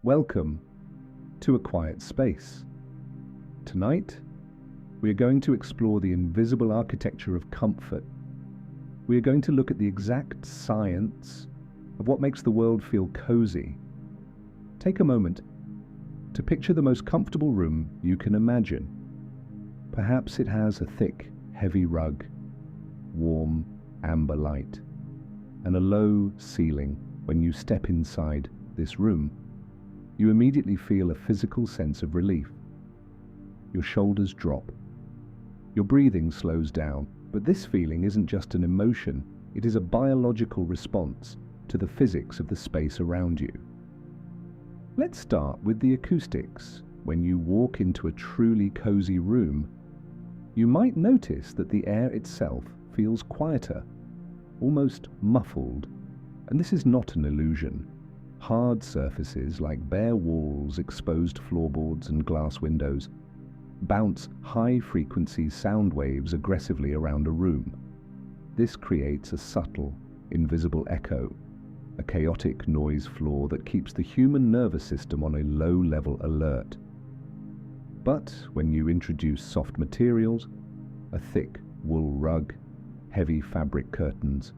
Welcome to A Quiet Space. Tonight, we are going to explore the invisible architecture of comfort. We are going to look at the exact science of what makes the world feel cozy. Take a moment to picture the most comfortable room you can imagine. Perhaps it has a thick, heavy rug, warm, amber light, and a low ceiling. When you step inside this room, you immediately feel a physical sense of relief. Your shoulders drop. Your breathing slows down. But this feeling isn't just an emotion, it is a biological response to the physics of the space around you. Let's start with the acoustics. When you walk into a truly cozy room, you might notice that the air itself feels quieter, almost muffled. And this is not an illusion. Hard surfaces like bare walls, exposed floorboards, and glass windows bounce high-frequency sound waves aggressively around a room. This creates a subtle, invisible echo, a chaotic noise floor that keeps the human nervous system on a low-level alert. But when you introduce soft materials, a thick wool rug, heavy fabric curtains,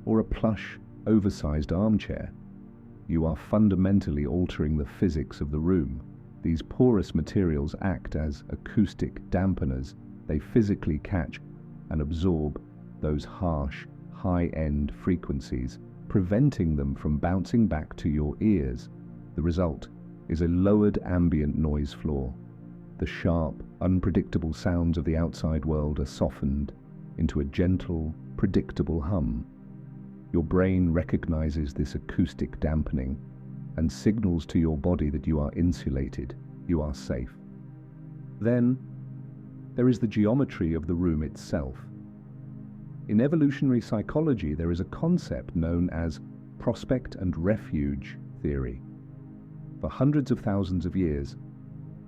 or a plush, oversized armchair, you are fundamentally altering the physics of the room. These porous materials act as acoustic dampeners. They physically catch and absorb those harsh, high-end frequencies, preventing them from bouncing back to your ears. The result is a lowered ambient noise floor. The sharp, unpredictable sounds of the outside world are softened into a gentle, predictable hum. Your brain recognizes this acoustic dampening and signals to your body that you are insulated, you are safe. Then, there is the geometry of the room itself. In evolutionary psychology, there is a concept known as prospect and refuge theory. For hundreds of thousands of years,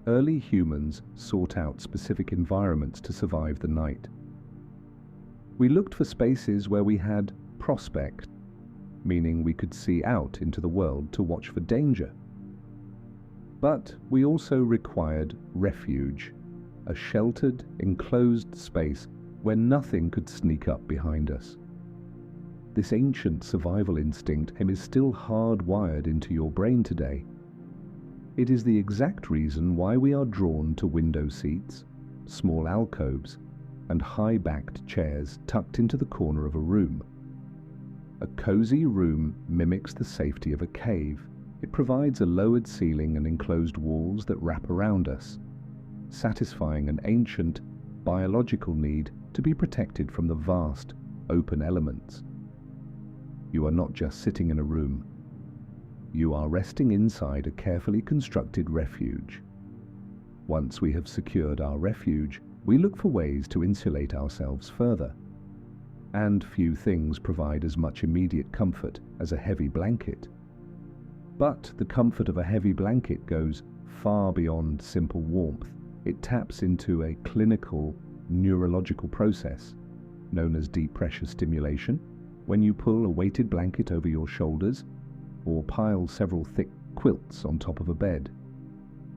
early humans sought out specific environments to survive the night. We looked for spaces where we had prospect, meaning we could see out into the world to watch for danger. But we also required refuge, a sheltered, enclosed space where nothing could sneak up behind us. This ancient survival instinct is still hardwired into your brain today. It is the exact reason why we are drawn to window seats, small alcoves, and high-backed chairs tucked into the corner of a room. A cozy room mimics the safety of a cave. It provides a lowered ceiling and enclosed walls that wrap around us, satisfying an ancient, biological need to be protected from the vast, open elements. You are not just sitting in a room. You are resting inside a carefully constructed refuge. Once we have secured our refuge, we look for ways to insulate ourselves further. And few things provide as much immediate comfort as a heavy blanket. But the comfort of a heavy blanket goes far beyond simple warmth. It taps into a clinical, neurological process known as deep pressure stimulation. When you pull a weighted blanket over your shoulders or pile several thick quilts on top of a bed,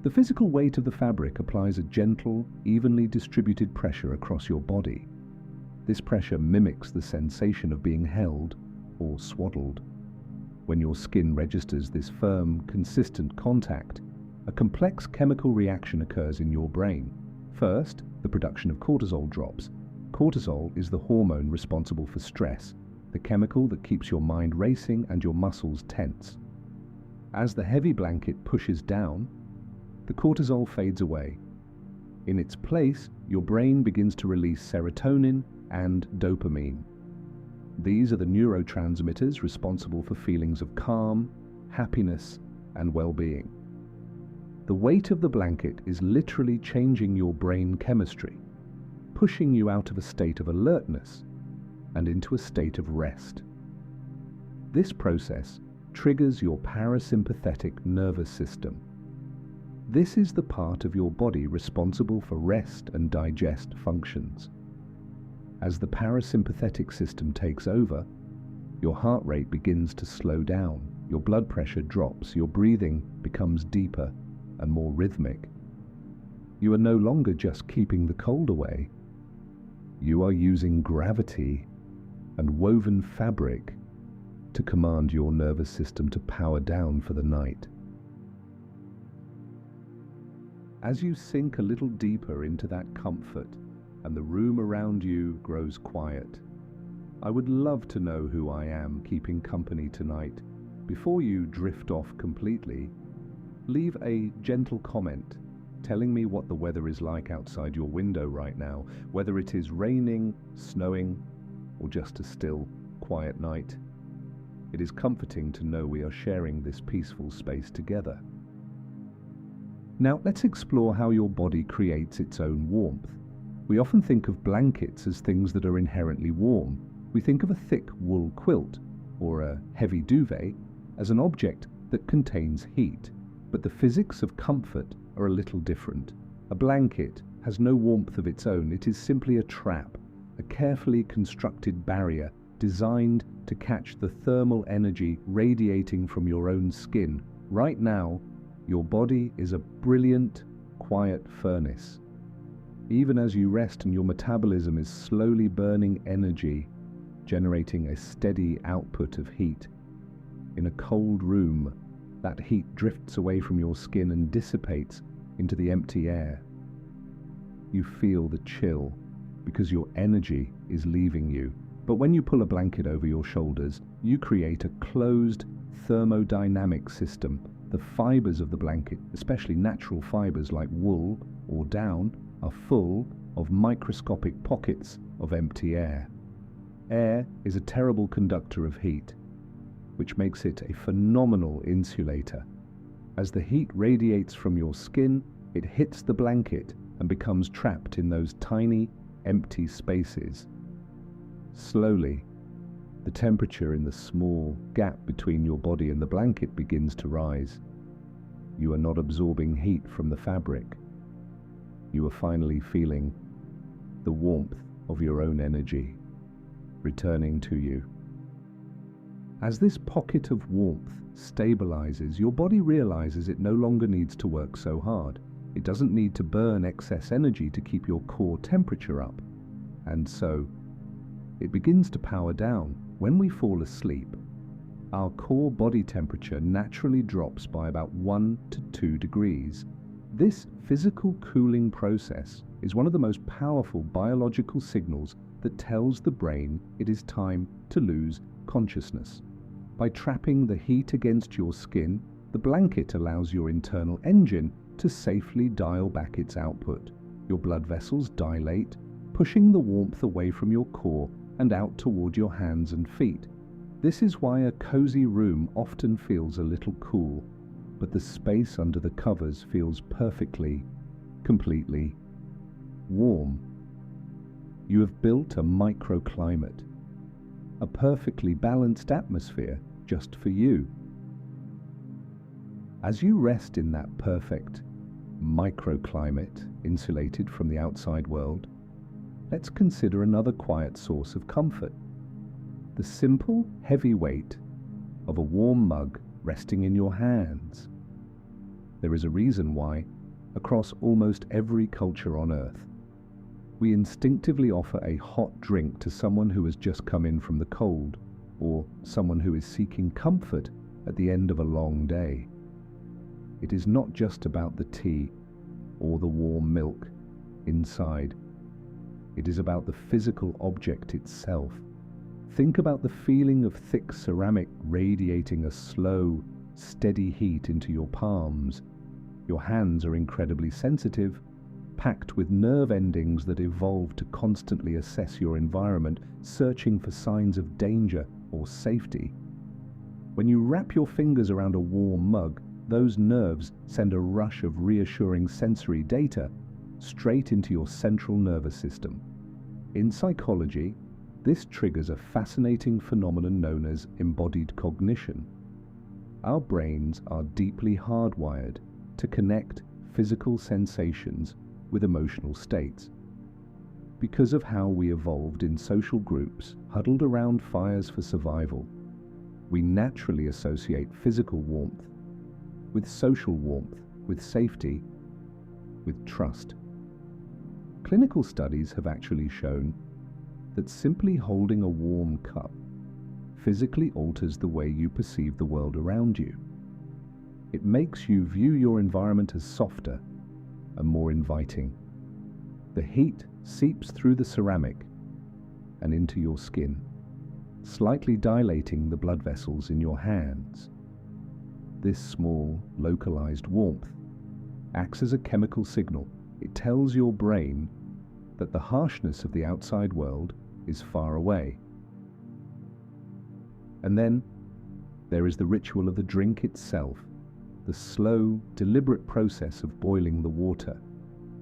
the physical weight of the fabric applies a gentle, evenly distributed pressure across your body. This pressure mimics the sensation of being held or swaddled. When your skin registers this firm, consistent contact, a complex chemical reaction occurs in your brain. First, the production of cortisol drops. Cortisol is the hormone responsible for stress, the chemical that keeps your mind racing and your muscles tense. As the heavy blanket pushes down, the cortisol fades away. In its place, your brain begins to release serotonin and dopamine. These are the neurotransmitters responsible for feelings of calm, happiness, and well-being. The weight of the blanket is literally changing your brain chemistry, pushing you out of a state of alertness and into a state of rest. This process triggers your parasympathetic nervous system. This is the part of your body responsible for rest and digest functions. As the parasympathetic system takes over, your heart rate begins to slow down, Your blood pressure drops, your breathing becomes deeper and more rhythmic. You are no longer just keeping the cold away. You are using gravity and woven fabric to command your nervous system to power down for the night. As you sink a little deeper into that comfort and the room around you grows quiet, I would love to know who I am keeping company tonight. Before you drift off completely, leave a gentle comment telling me what the weather is like outside your window right now, whether it is raining, snowing, or just a still, quiet night. It is comforting to know we are sharing this peaceful space together. Now let's explore how your body creates its own warmth. We often think of blankets as things that are inherently warm. We think of a thick wool quilt or a heavy duvet as an object that contains heat, but the physics of comfort are a little different. A blanket has no warmth of its own. It is simply a trap, a carefully constructed barrier designed to catch the thermal energy radiating from your own skin. Right now, your body is a brilliant, quiet furnace. Even as you rest and your metabolism is slowly burning energy, generating a steady output of heat. In a cold room, that heat drifts away from your skin and dissipates into the empty air. You feel the chill because your energy is leaving you. But when you pull a blanket over your shoulders, you create a closed thermodynamic system. The fibers of the blanket, especially natural fibers like wool or down, are full of microscopic pockets of empty air. Air is a terrible conductor of heat, which makes it a phenomenal insulator. As the heat radiates from your skin, it hits the blanket and becomes trapped in those tiny, empty spaces. Slowly, the temperature in the small gap between your body and the blanket begins to rise. You are not absorbing heat from the fabric. You are finally feeling the warmth of your own energy returning to you. As this pocket of warmth stabilizes, your body realizes it no longer needs to work so hard. It doesn't need to burn excess energy to keep your core temperature up. And so, it begins to power down. When we fall asleep, our core body temperature naturally drops by about 1 to 2 degrees. This physical cooling process is one of the most powerful biological signals that tells the brain it is time to lose consciousness. By trapping the heat against your skin, the blanket allows your internal engine to safely dial back its output. Your blood vessels dilate, pushing the warmth away from your core and out toward your hands and feet. This is why a cozy room often feels a little cool, but the space under the covers feels perfectly, completely warm. You have built a microclimate, a perfectly balanced atmosphere just for you. As you rest in that perfect microclimate, insulated from the outside world, let's consider another quiet source of comfort. The simple, heavy weight of a warm mug resting in your hands. There is a reason why, across almost every culture on Earth, we instinctively offer a hot drink to someone who has just come in from the cold, or someone who is seeking comfort at the end of a long day. It is not just about the tea or the warm milk inside. It is about the physical object itself. Think about the feeling of thick ceramic radiating a slow, steady heat into your palms. Your hands are incredibly sensitive, packed with nerve endings that evolve to constantly assess your environment, searching for signs of danger or safety. When you wrap your fingers around a warm mug, those nerves send a rush of reassuring sensory data straight into your central nervous system. In psychology, this triggers a fascinating phenomenon known as embodied cognition. Our brains are deeply hardwired to connect physical sensations with emotional states. Because of how we evolved in social groups, huddled around fires for survival, We naturally associate physical warmth with social warmth, with safety, with trust. Clinical studies have actually shown that simply holding a warm cup physically alters the way you perceive the world around you. It makes you view your environment as softer and more inviting. The heat seeps through the ceramic and into your skin, slightly dilating the blood vessels in your hands. This small, localized warmth acts as a chemical signal. It tells your brain that the harshness of the outside world is far away. And then there is the ritual of the drink itself, the slow, deliberate process of boiling the water,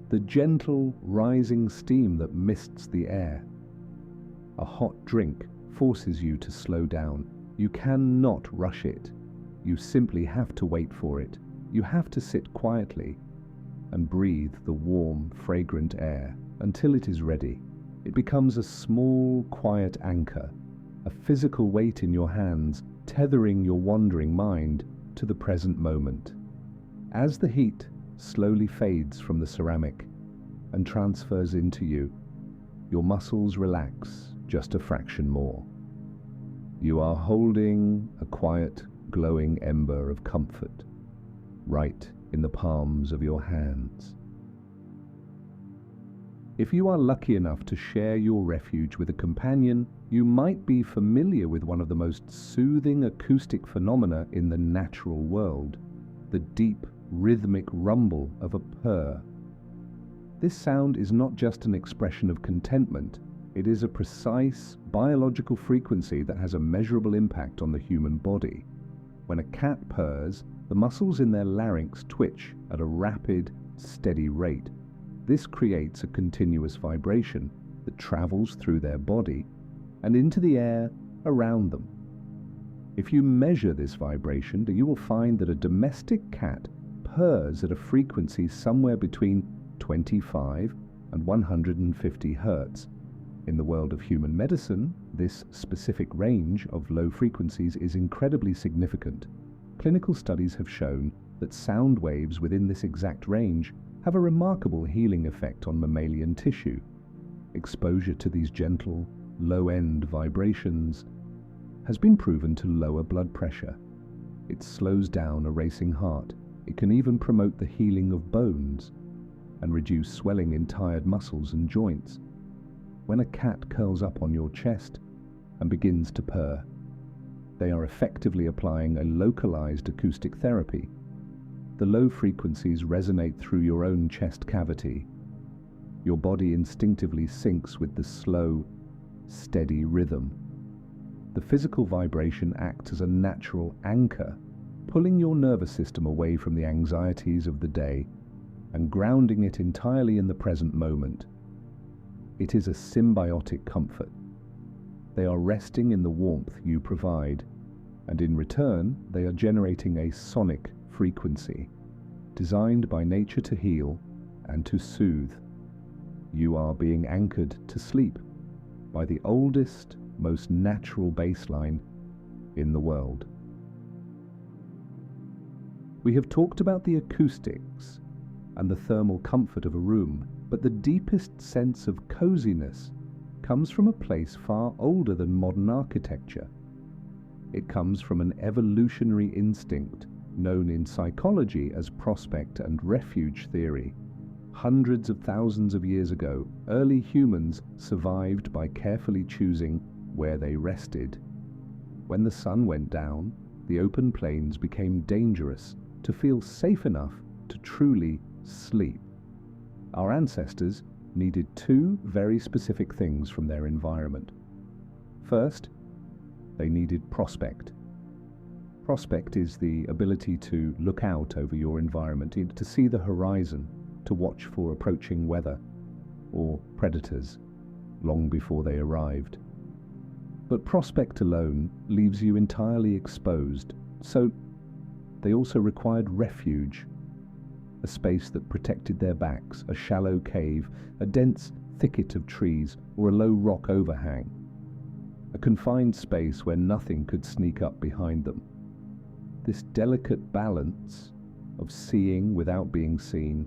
the gentle, rising steam that mists the air. A hot drink forces you to slow down. You cannot rush it. You simply have to wait for it. You have to sit quietly and breathe the warm, fragrant air until it is ready. It becomes a small, quiet anchor, a physical weight in your hands, tethering your wandering mind to the present moment. As the heat slowly fades from the ceramic and transfers into you, your muscles relax just a fraction more. You are holding a quiet, glowing ember of comfort right in the palms of your hands. If you are lucky enough to share your refuge with a companion, you might be familiar with one of the most soothing acoustic phenomena in the natural world, the deep, rhythmic rumble of a purr. This sound is not just an expression of contentment, it is a precise biological frequency that has a measurable impact on the human body. When a cat purrs, the muscles in their larynx twitch at a rapid, steady rate. This creates a continuous vibration that travels through their body and into the air around them. If you measure this vibration, you will find that a domestic cat purrs at a frequency somewhere between 25 and 150 hertz. In the world of human medicine, this specific range of low frequencies is incredibly significant. Clinical studies have shown that sound waves within this exact range have a remarkable healing effect on mammalian tissue. Exposure to these gentle, low-end vibrations has been proven to lower blood pressure. It slows down a racing heart. It can even promote the healing of bones and reduce swelling in tired muscles and joints. When a cat curls up on your chest and begins to purr, they are effectively applying a localized acoustic therapy. The low frequencies resonate through your own chest cavity. Your body instinctively syncs with the slow, steady rhythm. The physical vibration acts as a natural anchor, pulling your nervous system away from the anxieties of the day and grounding it entirely in the present moment. It is a symbiotic comfort. They are resting in the warmth you provide, and in return, they are generating a sonic frequency designed by nature to heal and to soothe. You are being anchored to sleep by the oldest, most natural baseline in the world. We have talked about the acoustics and the thermal comfort of a room, but the deepest sense of coziness comes from a place far older than modern architecture. It comes from an evolutionary instinct known in psychology as prospect and refuge theory. Hundreds of thousands of years ago, early humans survived by carefully choosing where they rested. When the sun went down, the open plains became dangerous to feel safe enough to truly sleep. Our ancestors needed two very specific things from their environment. First, they needed prospect. Prospect is the ability to look out over your environment, to see the horizon, to watch for approaching weather or predators long before they arrived. But prospect alone leaves you entirely exposed, so they also required refuge, a space that protected their backs, a shallow cave, a dense thicket of trees, or a low rock overhang. a confined space where nothing could sneak up behind them. This delicate balance of seeing without being seen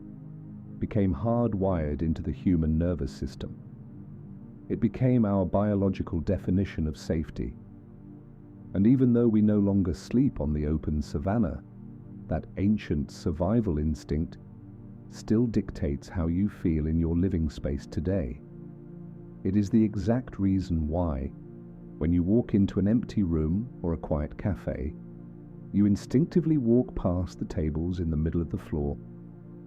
became hardwired into the human nervous system. It became our biological definition of safety. And even though we no longer sleep on the open savanna, that ancient survival instinct still dictates how you feel in your living space today. It is the exact reason why, when you walk into an empty room or a quiet cafe, you instinctively walk past the tables in the middle of the floor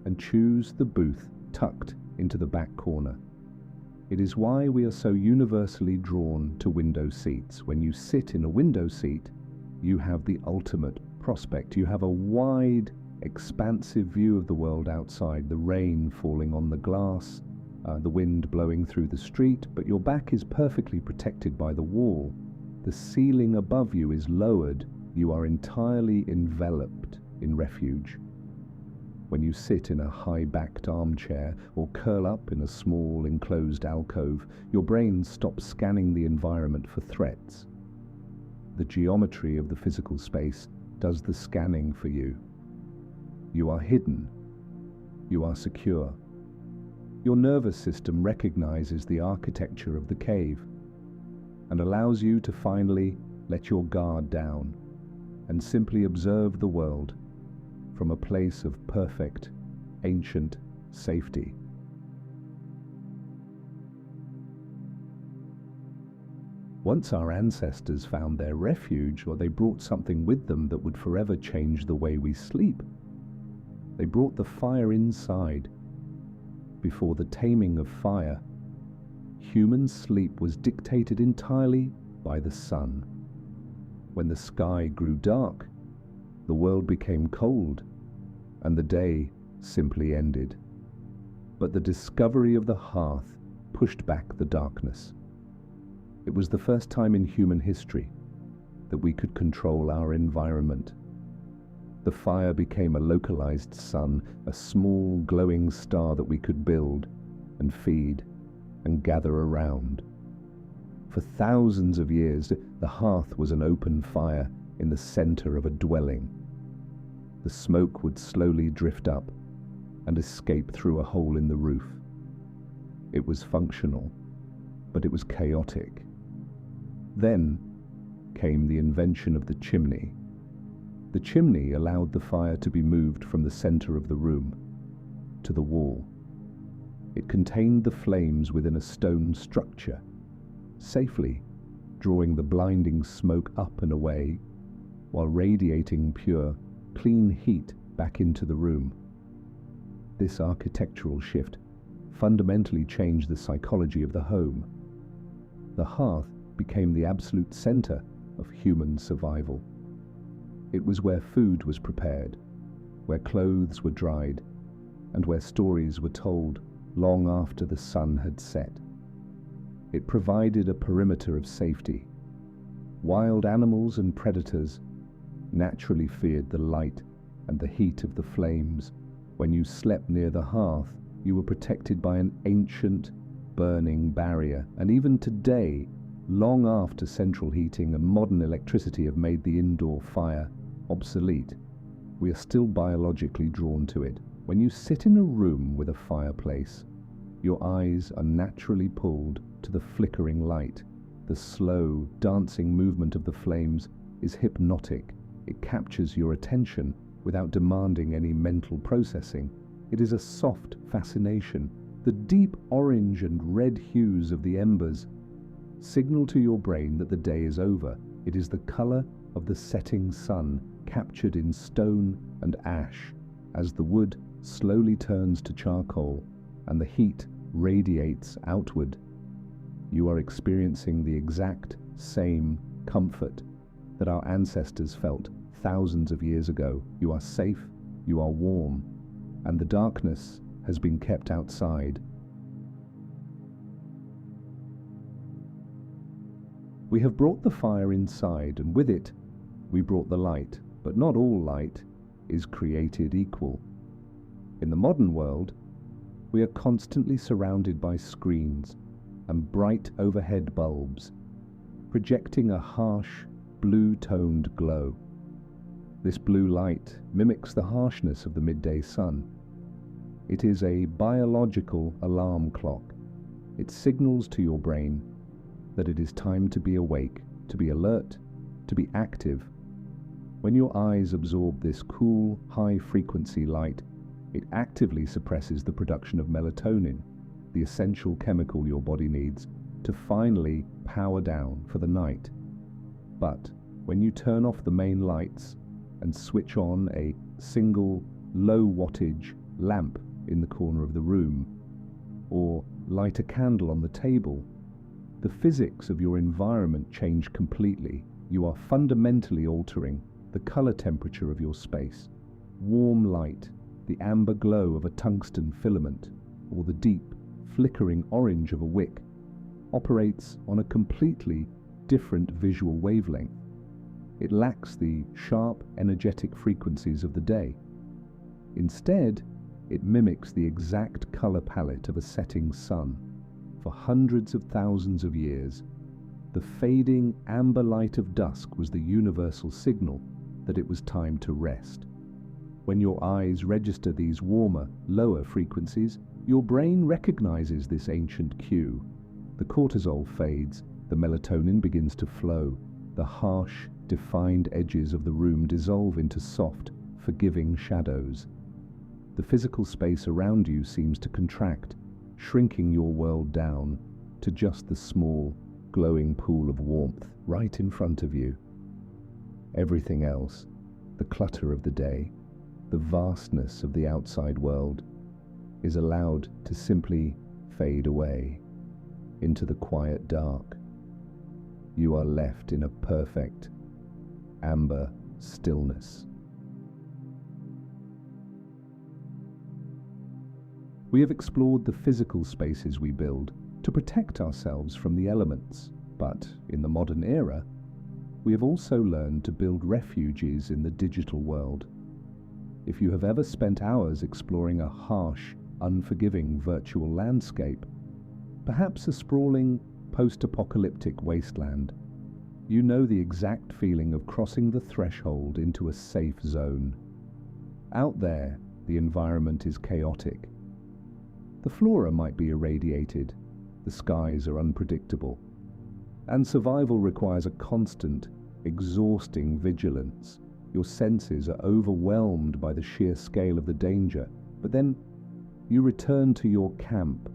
and choose the booth tucked into the back corner. It is why we are so universally drawn to window seats. When you sit in a window seat, you have the ultimate prospect. You have a wide, expansive view of the world outside, the rain falling on the glass, the wind blowing through the street, but your back is perfectly protected by the wall. The ceiling above you is lowered. You are entirely enveloped in refuge. When you sit in a high-backed armchair or curl up in a small enclosed alcove, your brain stops scanning the environment for threats. The geometry of the physical space does the scanning for you. You are hidden. You are secure. Your nervous system recognizes the architecture of the cave and allows you to finally let your guard down and simply observe the world from a place of perfect, ancient safety. Once our ancestors found their refuge, or they brought something with them that would forever change the way we sleep. They brought the fire inside. Before the taming of fire, human sleep was dictated entirely by the sun. When the sky grew dark, the world became cold, and the day simply ended. But the discovery of the hearth pushed back the darkness. It was the first time in human history that we could control our environment. The fire became a localized sun, a small glowing star that we could build and feed and gather around. For thousands of years, the hearth was an open fire in the center of a dwelling. The smoke would slowly drift up and escape through a hole in the roof. It was functional, but it was chaotic. Then came the invention of the chimney. The chimney allowed the fire to be moved from the center of the room to the wall. It contained the flames within a stone structure, safely drawing the blinding smoke up and away while radiating pure, clean heat back into the room. This architectural shift fundamentally changed the psychology of the home. The hearth became the absolute center of human survival. It was where food was prepared, where clothes were dried, and where stories were told long after the sun had set. It provided a perimeter of safety. Wild animals and predators naturally feared the light and the heat of the flames. When you slept near the hearth, you were protected by an ancient, burning barrier. And even today, long after central heating and modern electricity have made the indoor fire obsolete, we are still biologically drawn to it. When you sit in a room with a fireplace, your eyes are naturally pulled to the flickering light. The slow, dancing movement of the flames is hypnotic. It captures your attention without demanding any mental processing. It is a soft fascination. The deep orange and red hues of the embers signal to your brain that the day is over. It is the color of the setting sun, captured in stone and ash, as the wood slowly turns to charcoal and the heat radiates outward. You are experiencing the exact same comfort that our ancestors felt thousands of years ago. You are safe, you are warm, and the darkness has been kept outside. We have brought the fire inside, and with it, we brought the light. But not all light is created equal. In the modern world, we are constantly surrounded by screens and bright overhead bulbs. projecting a harsh, blue-toned glow. This blue light mimics the harshness of the midday sun. It is a biological alarm clock. It signals to your brain that it is time to be awake, to be alert, to be active. When your eyes absorb this cool, high-frequency light, it actively suppresses the production of melatonin, the essential chemical your body needs to finally power down for the night. But when you turn off the main lights and switch on a single low-wattage lamp in the corner of the room, or light a candle on the table, the physics of your environment change completely. You are fundamentally altering the color temperature of your space. Warm light, the amber glow of a tungsten filament, or the deep, flickering orange of a wick, operates on a completely different visual wavelength. It lacks the sharp, energetic frequencies of the day. Instead, it mimics the exact color palette of a setting sun. For hundreds of thousands of years, the fading amber light of dusk was the universal signal that it was time to rest. When your eyes register these warmer, lower frequencies, your brain recognizes this ancient cue. The cortisol fades, the melatonin begins to flow, the harsh, defined edges of the room dissolve into soft, forgiving shadows. The physical space around you seems to contract, shrinking your world down to just the small, glowing pool of warmth right in front of you. Everything else, the clutter of the day, the vastness of the outside world, is allowed to simply fade away into the quiet dark. You are left in a perfect, amber stillness. We have explored the physical spaces we build to protect ourselves from the elements, but in the modern era, we have also learned to build refuges in the digital world. If you have ever spent hours exploring a harsh, unforgiving virtual landscape, perhaps a sprawling, post-apocalyptic wasteland, you know the exact feeling of crossing the threshold into a safe zone. Out there, the environment is chaotic. The flora might be irradiated, the skies are unpredictable, and survival requires a constant, exhausting vigilance. Your senses are overwhelmed by the sheer scale of the danger, but then you return to your camp,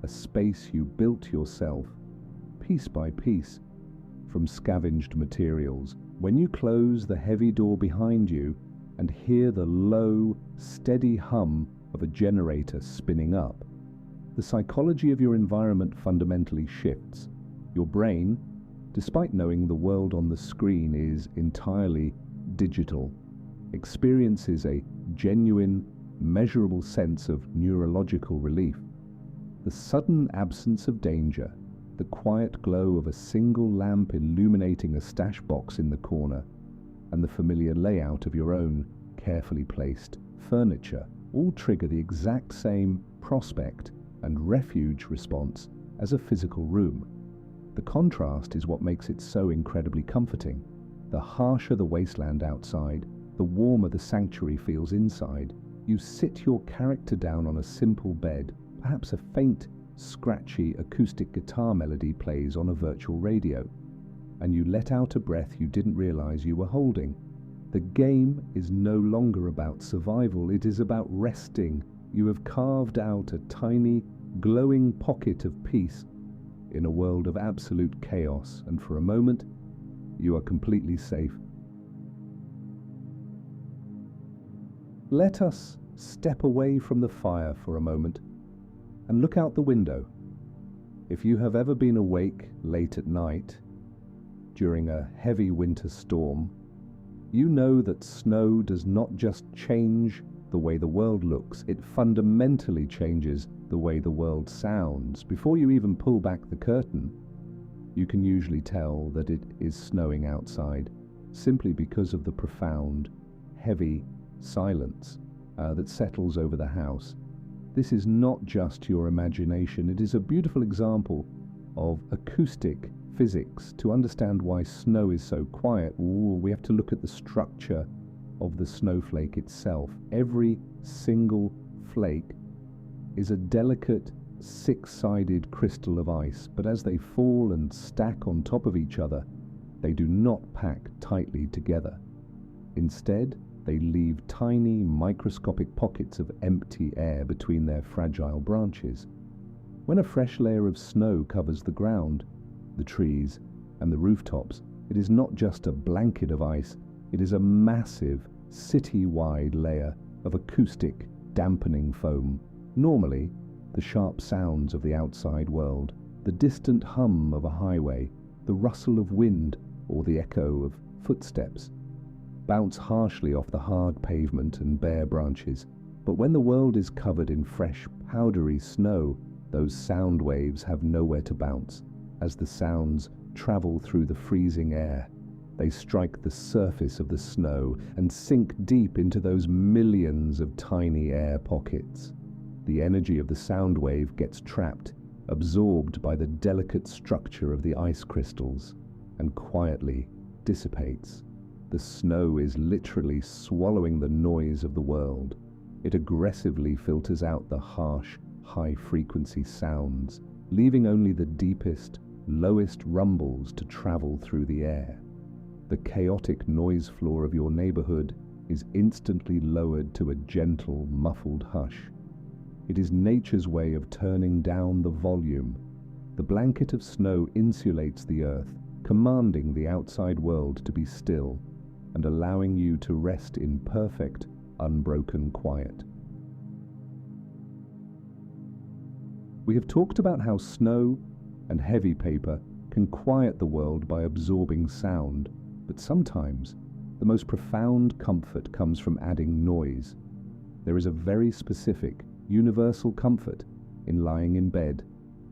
a space you built yourself, piece by piece, from scavenged materials. When you close the heavy door behind you and hear the low, steady hum of a generator spinning up, the psychology of your environment fundamentally shifts. Your brain, despite knowing the world on the screen is entirely digital, experiences a genuine, measurable sense of neurological relief. The sudden absence of danger, the quiet glow of a single lamp illuminating a stash box in the corner, and the familiar layout of your own carefully placed furniture all trigger the exact same prospect and refuge response as a physical room. The contrast is what makes it so incredibly comforting. The harsher the wasteland outside, the warmer the sanctuary feels inside. You sit your character down on a simple bed, perhaps a faint, scratchy acoustic guitar melody plays on a virtual radio, and you let out a breath you didn't realize you were holding. The game is no longer about survival, it is about resting. You have carved out a tiny, glowing pocket of peace in a world of absolute chaos, and for a moment, you are completely safe. Let us step away from the fire for a moment and look out the window. If you have ever been awake late at night during a heavy winter storm, you know that snow does not just change the way the world looks, it fundamentally changes the way the world sounds. Before you even pull back the curtain, you can usually tell that it is snowing outside, simply because of the profound, heavy silence that settles over the house. This is not just your imagination, it is a beautiful example of acoustic physics, to understand why snow is so quiet, we have to look at the structure of the snowflake itself. Every single flake is a delicate six-sided crystal of ice, but as they fall and stack on top of each other, they do not pack tightly together. Instead, they leave tiny microscopic pockets of empty air between their fragile branches. When a fresh layer of snow covers the ground, the trees, and the rooftops, it is not just a blanket of ice, it is a massive, city-wide layer of acoustic, dampening foam. Normally, the sharp sounds of the outside world, the distant hum of a highway, the rustle of wind, or the echo of footsteps, bounce harshly off the hard pavement and bare branches. But when the world is covered in fresh, powdery snow, those sound waves have nowhere to bounce. As the sounds travel through the freezing air, they strike the surface of the snow and sink deep into those millions of tiny air pockets. The energy of the sound wave gets trapped, absorbed by the delicate structure of the ice crystals, and quietly dissipates. The snow is literally swallowing the noise of the world. It aggressively filters out the harsh, high-frequency sounds, leaving only the deepest, lowest rumbles to travel through the air. The chaotic noise floor of your neighborhood is instantly lowered to a gentle, muffled hush. It is nature's way of turning down the volume. The blanket of snow insulates the earth, commanding the outside world to be still and allowing you to rest in perfect, unbroken quiet. We have talked about how snow and heavy paper can quiet the world by absorbing sound, but sometimes the most profound comfort comes from adding noise. There is a very specific, universal comfort in lying in bed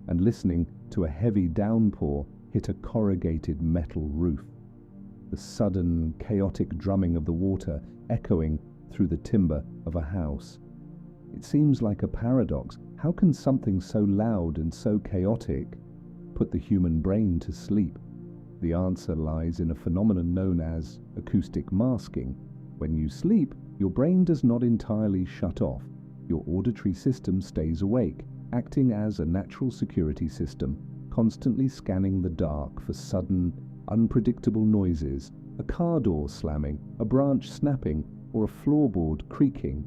and listening to a heavy downpour hit a corrugated metal roof. The sudden, chaotic drumming of the water echoing through the timber of a house. It seems like a paradox. How can something so loud and so chaotic put the human brain to sleep? The answer lies in a phenomenon known as acoustic masking. When you sleep, your brain does not entirely shut off. Your auditory system stays awake, acting as a natural security system, constantly scanning the dark for sudden, unpredictable noises, a car door slamming, a branch snapping, or a floorboard creaking.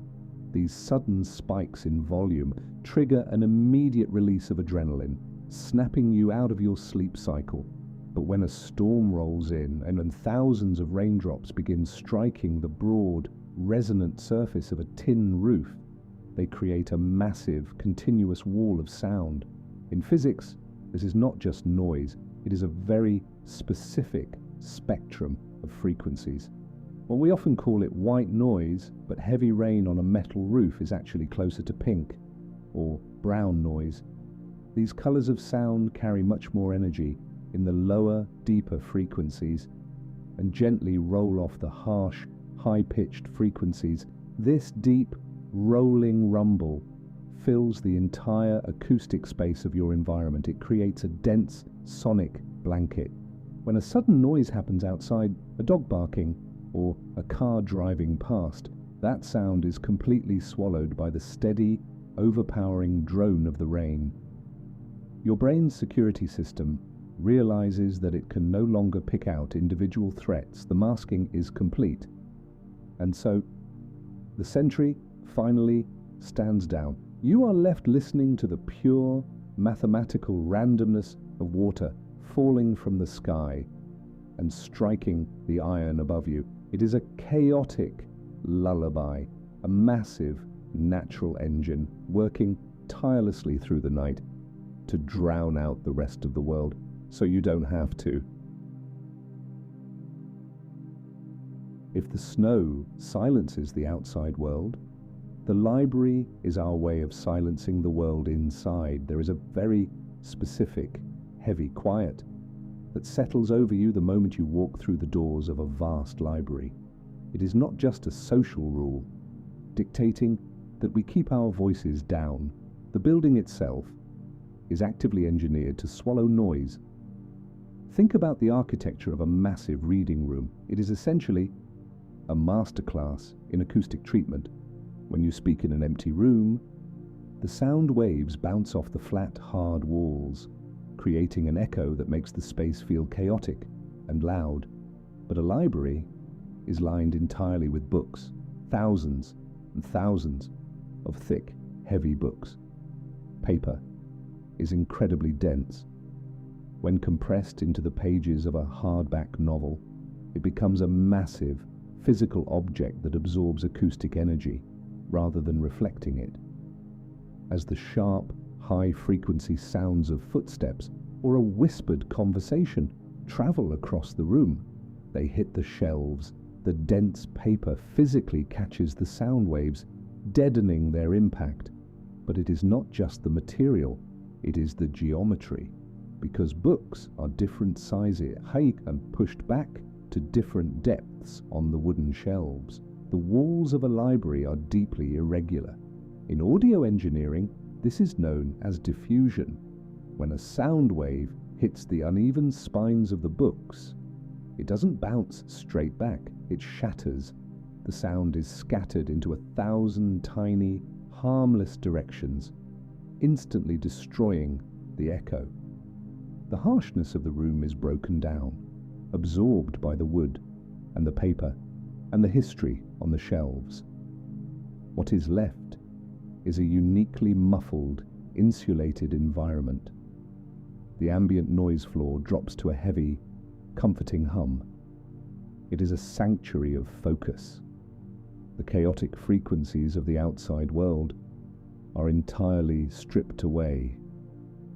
These sudden spikes in volume trigger an immediate release of adrenaline, snapping you out of your sleep cycle. But when a storm rolls in and when thousands of raindrops begin striking the broad, resonant surface of a tin roof, they create a massive, continuous wall of sound. In physics, this is not just noise, it is a very specific spectrum of frequencies. Well, we often call it white noise, but heavy rain on a metal roof is actually closer to pink, or brown noise. These colors of sound carry much more energy in the lower, deeper frequencies and gently roll off the harsh, high-pitched frequencies. This deep, rolling rumble fills the entire acoustic space of your environment. It creates a dense, sonic blanket. When a sudden noise happens outside, a dog barking or a car driving past, that sound is completely swallowed by the steady, overpowering drone of the rain. Your brain's security system realizes that it can no longer pick out individual threats. The masking is complete. And so, the sentry finally stands down. You are left listening to the pure, mathematical randomness of water falling from the sky and striking the iron above you. It is a chaotic lullaby, a massive natural engine working tirelessly through the night to drown out the rest of the world, so you don't have to. If the snow silences the outside world, the library is our way of silencing the world inside. There is a very specific, heavy quiet that settles over you the moment you walk through the doors of a vast library. It is not just a social rule, dictating that we keep our voices down. The building itself is actively engineered to swallow noise. Think about the architecture of a massive reading room. It is essentially a masterclass in acoustic treatment. When you speak in an empty room, the sound waves bounce off the flat, hard walls, creating an echo that makes the space feel chaotic and loud. But a library is lined entirely with books, thousands and thousands of thick, heavy books. Paper is incredibly dense. When compressed into the pages of a hardback novel, it becomes a massive, physical object that absorbs acoustic energy rather than reflecting it. As the sharp, high-frequency sounds of footsteps or a whispered conversation travel across the room, they hit the shelves. The dense paper physically catches the sound waves, deadening their impact. But it is not just the material, it is the geometry. Because books are different sizes, high and pushed back to different depths on the wooden shelves, the walls of a library are deeply irregular. In audio engineering, this is known as diffusion. When a sound wave hits the uneven spines of the books, it doesn't bounce straight back, it shatters. The sound is scattered into 1,000 tiny, harmless directions, instantly destroying the echo. The harshness of the room is broken down, absorbed by the wood and the paper and the history on the shelves. What is left is a uniquely muffled, insulated environment. The ambient noise floor drops to a heavy, comforting hum. It is a sanctuary of focus. The chaotic frequencies of the outside world are entirely stripped away,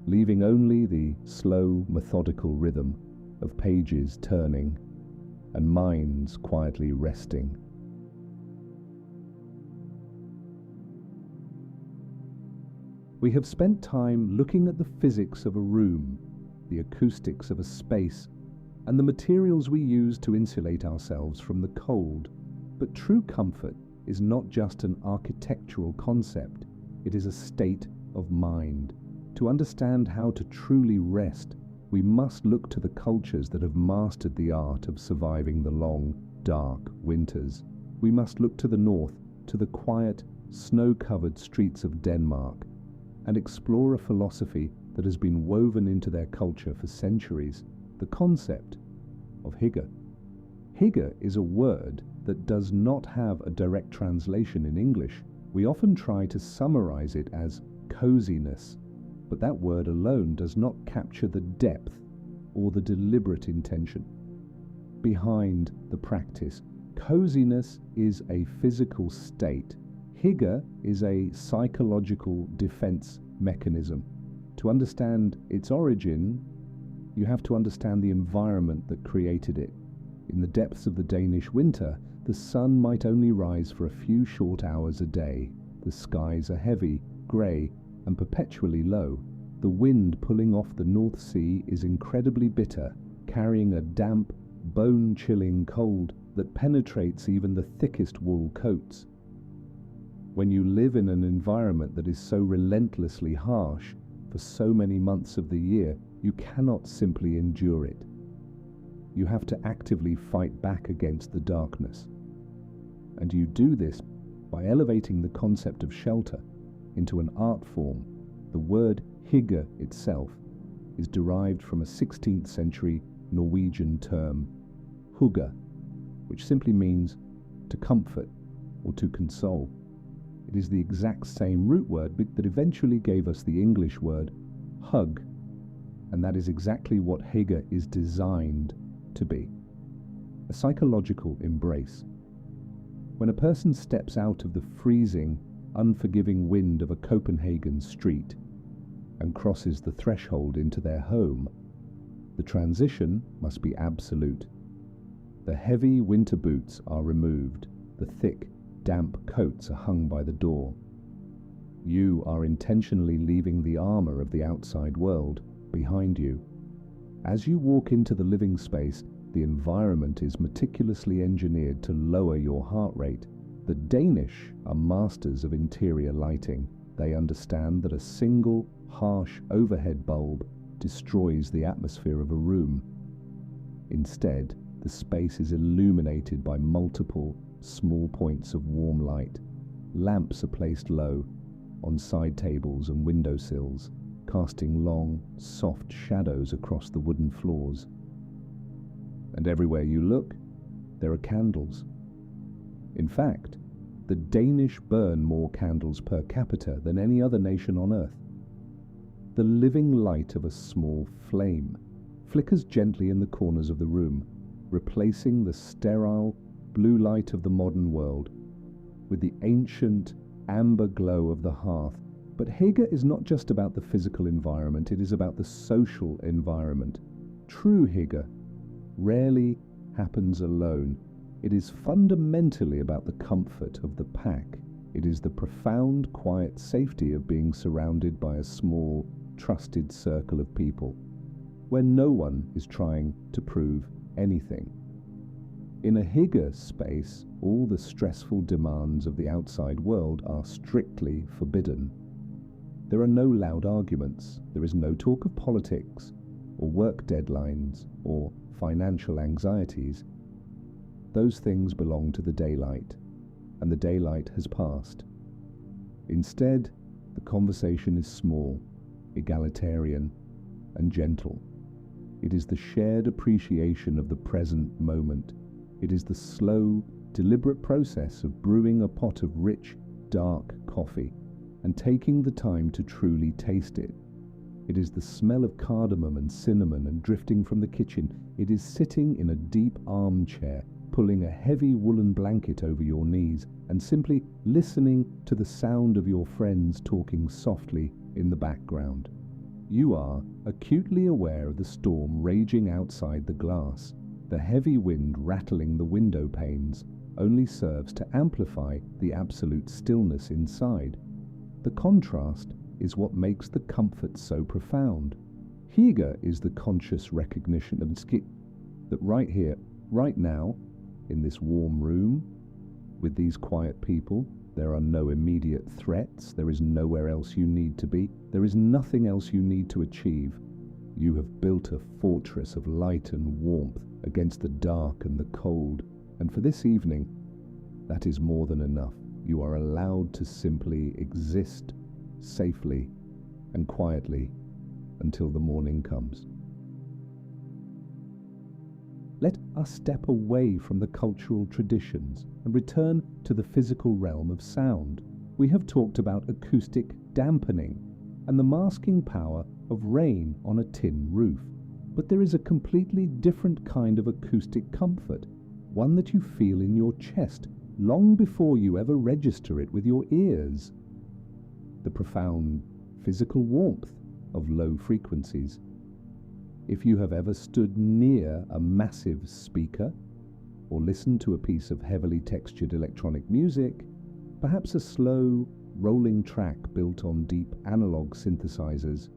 leaving only the slow, methodical rhythm of pages turning and minds quietly resting. We have spent time looking at the physics of a room, the acoustics of a space, and the materials we use to insulate ourselves from the cold. But true comfort is not just an architectural concept, it is a state of mind. To understand how to truly rest, we must look to the cultures that have mastered the art of surviving the long, dark winters. We must look to the north, to the quiet, snow-covered streets of Denmark, and explore a philosophy that has been woven into their culture for centuries, the concept of Hygge. Hygge is a word that does not have a direct translation in English. We often try to summarize it as coziness, but that word alone does not capture the depth or the deliberate intention behind the practice. Coziness is a physical state. Hygge is a psychological defense mechanism. To understand its origin, you have to understand the environment that created it. In the depths of the Danish winter, the sun might only rise for a few short hours a day. The skies are heavy, grey, and perpetually low. The wind pulling off the North Sea is incredibly bitter, carrying a damp, bone-chilling cold that penetrates even the thickest wool coats. When you live in an environment that is so relentlessly harsh for so many months of the year, you cannot simply endure it. You have to actively fight back against the darkness. And you do this by elevating the concept of shelter into an art form. The word Hygge itself is derived from a 16th century Norwegian term, hugge, which simply means to comfort or to console. It is the exact same root word that eventually gave us the English word hug, and that is exactly what Hygge is designed to be, a psychological embrace. When a person steps out of the freezing, unforgiving wind of a Copenhagen street and crosses the threshold into their home, the transition must be absolute. The heavy winter boots are removed, the thick, damp coats are hung by the door. You are intentionally leaving the armor of the outside world behind you. As you walk into the living space, the environment is meticulously engineered to lower your heart rate. The Danish are masters of interior lighting. They understand that a single, harsh overhead bulb destroys the atmosphere of a room. Instead, the space is illuminated by multiple small points of warm light. Lamps are placed low, on side tables and windowsills, casting long, soft shadows across the wooden floors. And everywhere you look, there are candles. In fact, the Danish burn more candles per capita than any other nation on Earth. The living light of a small flame flickers gently in the corners of the room, replacing the sterile blue light of the modern world with the ancient amber glow of the hearth. But Hygge is not just about the physical environment, it is about the social environment. True Hygge rarely happens alone. It is fundamentally about the comfort of the pack. It is the profound, quiet safety of being surrounded by a small, trusted circle of people, where no one is trying to prove anything. In a Hygge space, all the stressful demands of the outside world are strictly forbidden. There are no loud arguments, there is no talk of politics, or work deadlines, or financial anxieties. Those things belong to the daylight, and the daylight has passed. Instead, the conversation is small, egalitarian, and gentle. It is the shared appreciation of the present moment. It is the slow, deliberate process of brewing a pot of rich, dark coffee and taking the time to truly taste it. It is the smell of cardamom and cinnamon and drifting from the kitchen. It is sitting in a deep armchair, pulling a heavy woolen blanket over your knees and simply listening to the sound of your friends talking softly in the background. You are acutely aware of the storm raging outside the glass. The heavy wind rattling the window panes only serves to amplify the absolute stillness inside. The contrast is what makes the comfort so profound. Hygge is the conscious recognition of that right here, right now, in this warm room, with these quiet people, there are no immediate threats, there is nowhere else you need to be, there is nothing else you need to achieve. You have built a fortress of light and warmth against the dark and the cold, and for this evening, that is more than enough. You are allowed to simply exist safely and quietly until the morning comes. Let us step away from the cultural traditions and return to the physical realm of sound. We have talked about acoustic dampening and the masking power of rain on a tin roof. But there is a completely different kind of acoustic comfort, one that you feel in your chest long before you ever register it with your ears. The profound physical warmth of low frequencies. If you have ever stood near a massive speaker or listened to a piece of heavily textured electronic music, perhaps a slow, rolling track built on deep analog synthesizers,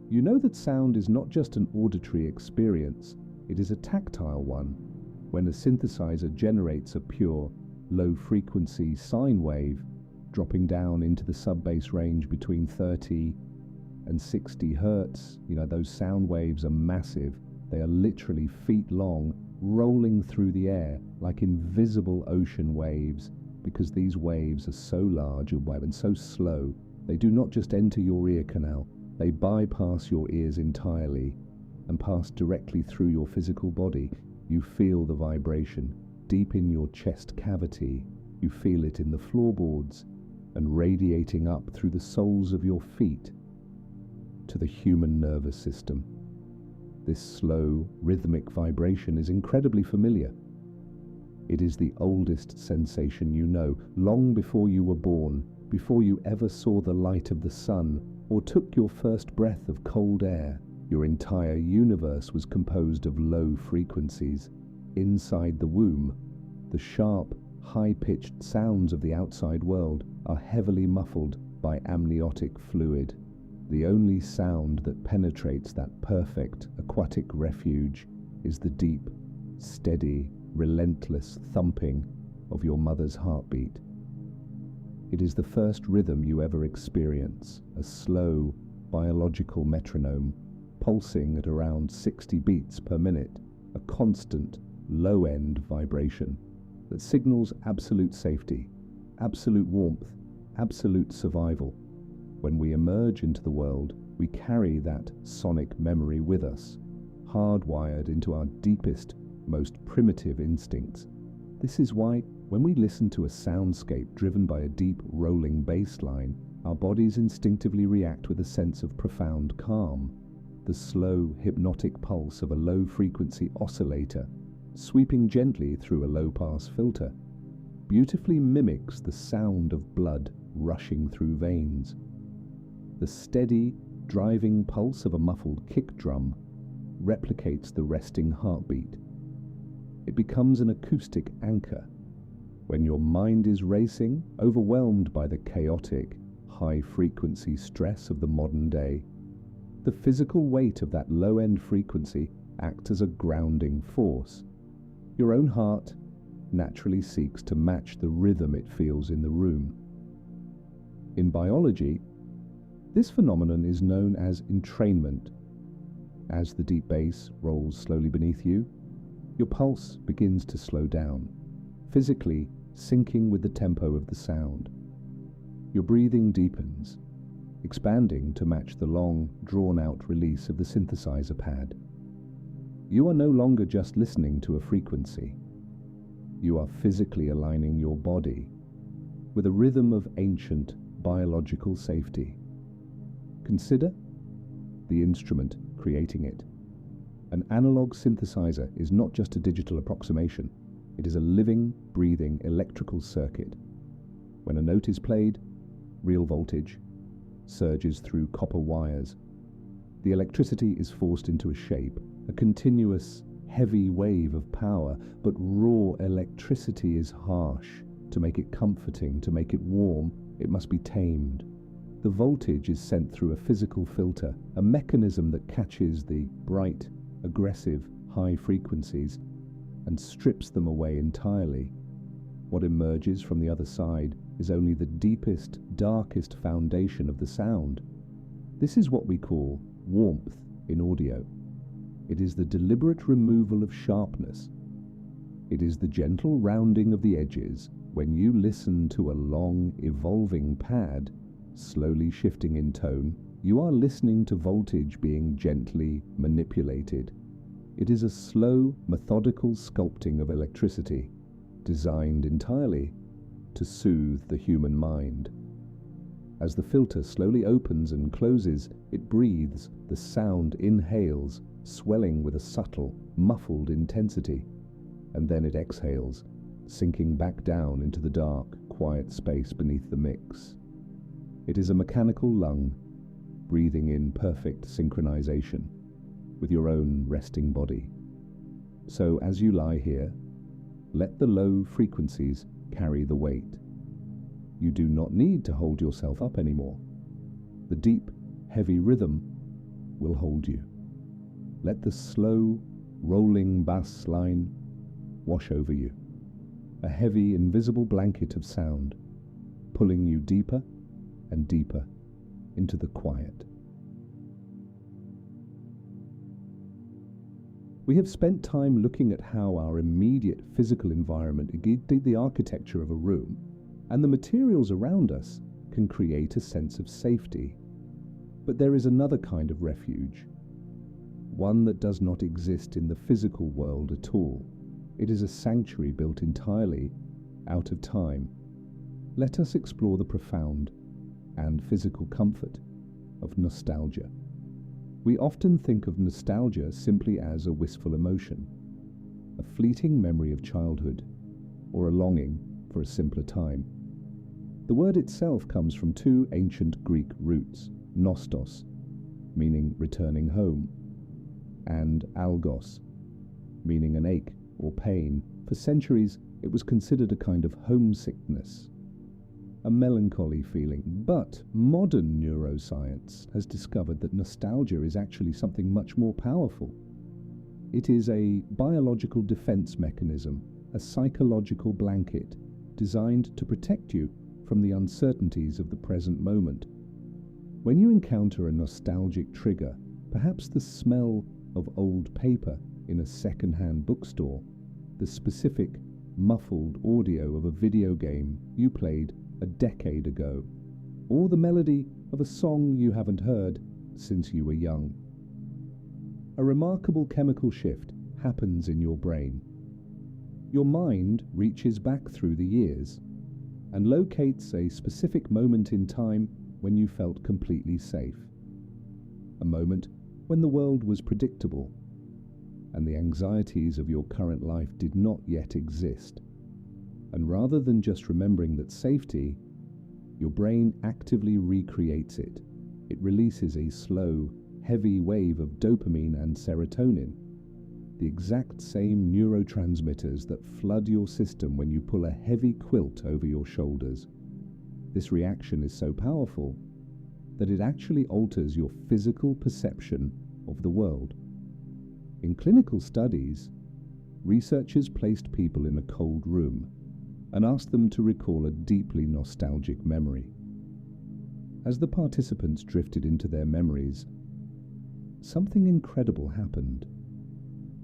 you know that sound is not just an auditory experience, it is a tactile one. When a synthesizer generates a pure, low-frequency sine wave, dropping down into the sub-bass range between 30 and 60 hertz, those sound waves are massive. They are literally feet long, rolling through the air like invisible ocean waves, because these waves are so large and so slow, they do not just enter your ear canal, they bypass your ears entirely and pass directly through your physical body. You feel the vibration deep in your chest cavity. You feel it in the floorboards and radiating up through the soles of your feet to the human nervous system. This slow, rhythmic vibration is incredibly familiar. It is the oldest sensation you know, long before you were born, before you ever saw the light of the sun or took your first breath of cold air. Your entire universe was composed of low frequencies. Inside the womb, the sharp, high-pitched sounds of the outside world are heavily muffled by amniotic fluid. The only sound that penetrates that perfect aquatic refuge is the deep, steady, relentless thumping of your mother's heartbeat. It is the first rhythm you ever experience, a slow, biological metronome, pulsing at around 60 beats per minute. a constant, low-end vibration that signals absolute safety, absolute warmth, absolute survival. When we emerge into the world, we carry that sonic memory with us, hardwired into our deepest, most primitive instincts. This is why, when we listen to a soundscape driven by a deep, rolling bass line, our bodies instinctively react with a sense of profound calm. The slow, hypnotic pulse of a low-frequency oscillator, sweeping gently through a low-pass filter, beautifully mimics the sound of blood rushing through veins. The steady, driving pulse of a muffled kick drum replicates the resting heartbeat. It becomes an acoustic anchor. When your mind is racing, overwhelmed by the chaotic, high-frequency stress of the modern day, the physical weight of that low-end frequency acts as a grounding force. Your own heart naturally seeks to match the rhythm it feels in the room. In biology, this phenomenon is known as entrainment. As the deep bass rolls slowly beneath you, your pulse begins to slow down, physically syncing with the tempo of the sound. Your breathing deepens, expanding to match the long, drawn-out release of the synthesizer pad. You are no longer just listening to a frequency. You are physically aligning your body with a rhythm of ancient biological safety. Consider the instrument creating it. An analog synthesizer is not just a digital approximation. It is a living, breathing electrical circuit. When a note is played, real voltage surges through copper wires. The electricity is forced into a shape, a continuous, heavy wave of power, but raw electricity is harsh. To make it comforting, to make it warm, it must be tamed. The voltage is sent through a physical filter, a mechanism that catches the bright, aggressive, high frequencies and strips them away entirely. What emerges from the other side is only the deepest, darkest foundation of the sound. This is what we call warmth in audio. It is the deliberate removal of sharpness. It is the gentle rounding of the edges. When you listen to a long, evolving pad, slowly shifting in tone, you are listening to voltage being gently manipulated. It is a slow, methodical sculpting of electricity, designed entirely to soothe the human mind. As the filter slowly opens and closes, it breathes, the sound inhales, swelling with a subtle, muffled intensity, and then it exhales, sinking back down into the dark, quiet space beneath the mix. It is a mechanical lung, breathing in perfect synchronization with your own resting body. So as you lie here, let the low frequencies carry the weight. You do not need to hold yourself up anymore. The deep, heavy rhythm will hold you. Let the slow, rolling bass line wash over you, a heavy, invisible blanket of sound, pulling you deeper and deeper into the quiet. We have spent time looking at how our immediate physical environment, the architecture of a room, and the materials around us can create a sense of safety. But there is another kind of refuge, one that does not exist in the physical world at all. It is a sanctuary built entirely out of time. Let us explore the profound and physical comfort of nostalgia. We often think of nostalgia simply as a wistful emotion, a fleeting memory of childhood, or a longing for a simpler time. The word itself comes from two ancient Greek roots, nostos, meaning returning home, and algos, meaning an ache or pain. For centuries, it was considered a kind of homesickness, a melancholy feeling. But modern neuroscience has discovered that nostalgia is actually something much more powerful. It is a biological defense mechanism, a psychological blanket designed to protect you from the uncertainties of the present moment. When you encounter a nostalgic trigger, perhaps the smell of old paper, in a second-hand bookstore, the specific, muffled audio of a video game you played a decade ago, or the melody of a song you haven't heard since you were young. A remarkable chemical shift happens in your brain. Your mind reaches back through the years and locates a specific moment in time when you felt completely safe. A moment when the world was predictable and the anxieties of your current life did not yet exist. And rather than just remembering that safety, your brain actively recreates it. It releases a slow, heavy wave of dopamine and serotonin, the exact same neurotransmitters that flood your system when you pull a heavy quilt over your shoulders. This reaction is so powerful that it actually alters your physical perception of the world. In clinical studies, researchers placed people in a cold room and asked them to recall a deeply nostalgic memory. As the participants drifted into their memories, something incredible happened.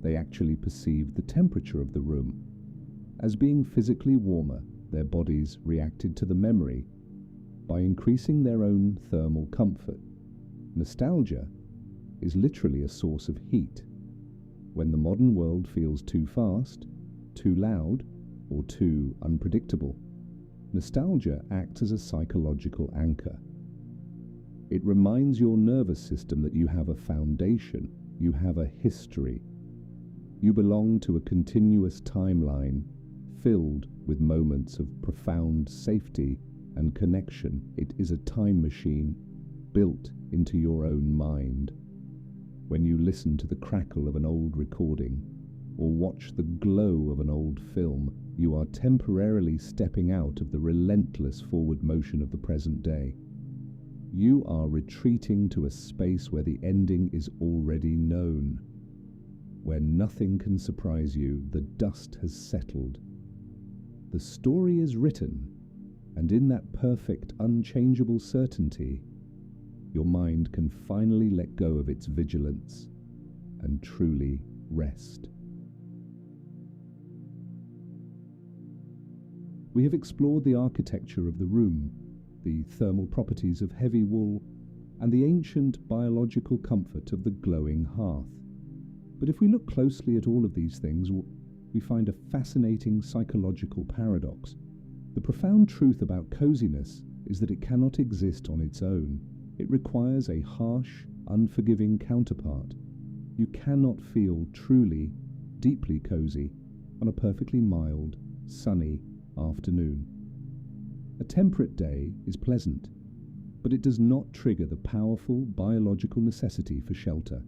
They actually perceived the temperature of the room as being physically warmer. Their bodies reacted to the memory by increasing their own thermal comfort. Nostalgia is literally a source of heat. When the modern world feels too fast, too loud, or too unpredictable, nostalgia acts as a psychological anchor. It reminds your nervous system that you have a foundation, you have a history. You belong to a continuous timeline filled with moments of profound safety and connection. It is a time machine built into your own mind. When you listen to the crackle of an old recording or watch the glow of an old film, you are temporarily stepping out of the relentless forward motion of the present day. You are retreating to a space where the ending is already known, where nothing can surprise you. The dust has settled. The story is written, and in that perfect, unchangeable certainty, your mind can finally let go of its vigilance and truly rest. We have explored the architecture of the room, the thermal properties of heavy wool, and the ancient biological comfort of the glowing hearth. But if we look closely at all of these things, we find a fascinating psychological paradox. The profound truth about coziness is that it cannot exist on its own. It requires a harsh, unforgiving counterpart. You cannot feel truly, deeply cozy on a perfectly mild, sunny afternoon. A temperate day is pleasant, but it does not trigger the powerful biological necessity for shelter.